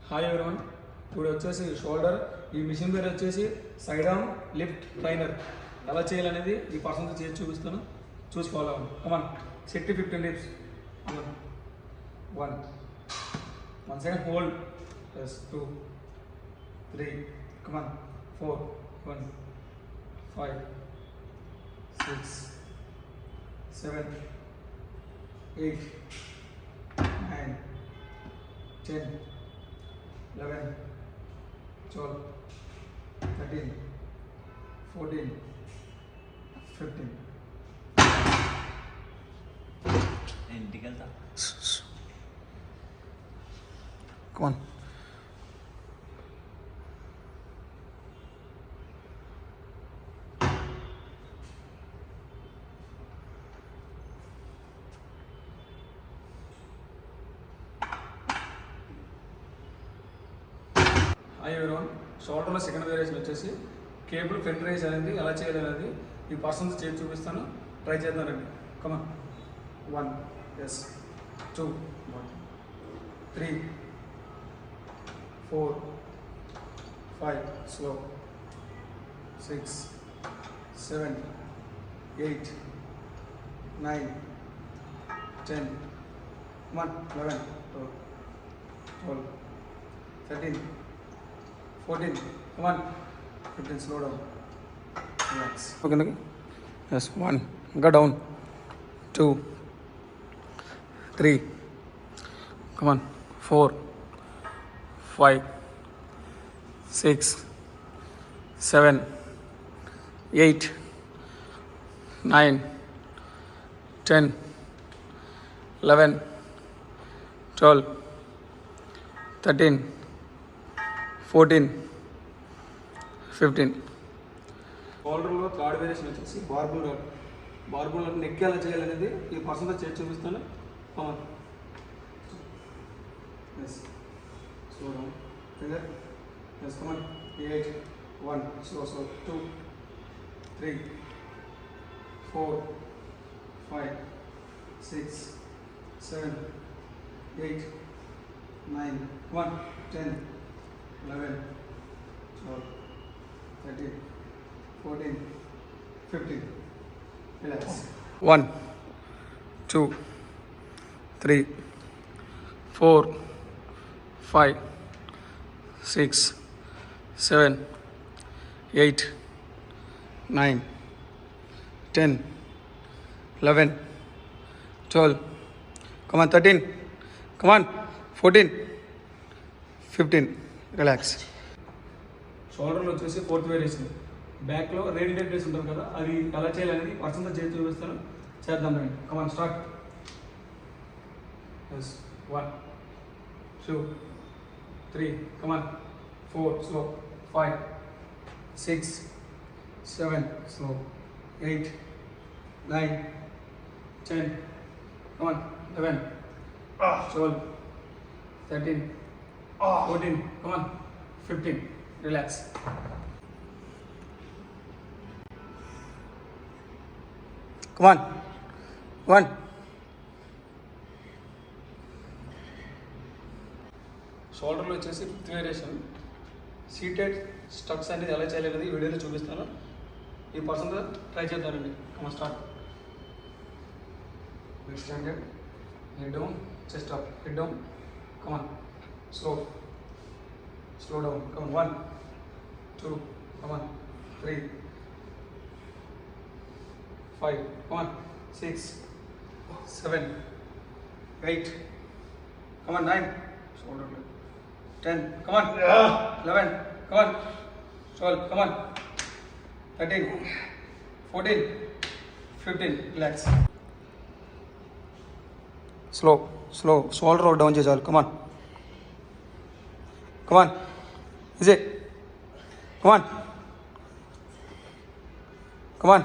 Hi everyone, ఇప్పుడు వచ్చేసి shoulder, ఈ మిషన్ పేరు వచ్చేసి సైడ్ ఆర్మ్ లిఫ్ట్ ట్రైనర్. ఎలా చేయాలనేది ఈ పర్సన్తో చేసి చూపిస్తాను, చూసి ఫాలో అవ్వండి. కమాన్, 15 reps. 1 second hold, yes, 2 3, come on, 4 1 5 6 7 8 9 10 11 12 13 14 15. ఇంటికి వెళ్తా. Come on. హాయ్ ఎవరివన్, షోల్డర్లో సెకండ్ వేరియేషన్ వచ్చేసి కేబుల్ ఫ్రంట్ రైజ్ అనేది ఎలా చేయాలి అనేది ఈ పర్సన్స్ చేసి చూపిస్తాను, ట్రై చేద్దానండి. Come on 1 yes 2 3 4 5 slow 6 7 8 9 10 1 11 12 13 14 come on 15. Slow down, relax. Okay, yes, 1 go down, 2 3 come on 4 5 6 7 8 9 10 11 12 13 14 15. షోల్డర్లో థర్డ్ వేరియేషన్ వచ్చేసి barbell roll. Barbell roll neck ఎలా చేయాలనేది ఈ పర్సన్తో చేసి చూపిస్తాను. Come on, yes, slow down, finger, yes, come on, 8 1 slow 2 3 4 5 6 7 8 9 1 10 11 12 13 14 15. Relax. 1 2 3 4 5 6 7 8 9 10 11 12 come on 13 come on 14 15. Relax. షోల్డర్లో వచ్చేసి fourth variation, బ్యాక్లో రేడియేటెడ్ డ్రెస్ ఉంటుంది కదా, అది ఎలా చేయాలనేది పర్సన్తో చేసి చూపిస్తాను, చేద్దాం రండి. కమాన్, start. Yes, 1 2 3 come on 4 slow 5 6 7 slow 8 9 10 come on 11 12 13 14 come on 15. Relax. Come on 1. షోల్డర్లో వచ్చేసి ఫిఫ్త్ వేరియేషన్, సీటెడ్ స్టక్స్ అనేది ఎలా చేయాలనేది వీడియోలో చూపిస్తాను, ఈ పర్సన్తో ట్రై చేద్దామండి. Come on, start. Neck standard, head down, chest up, head down, come on, slow down, come on, 1 2 come on 3 5 come on 6 7 8 come on 9 shoulder 10 come on 11 come on 12 come on 13 14 15. Relax. Slow shoulder roll down చేయాలి. Come on, come on, is it, come on, come on.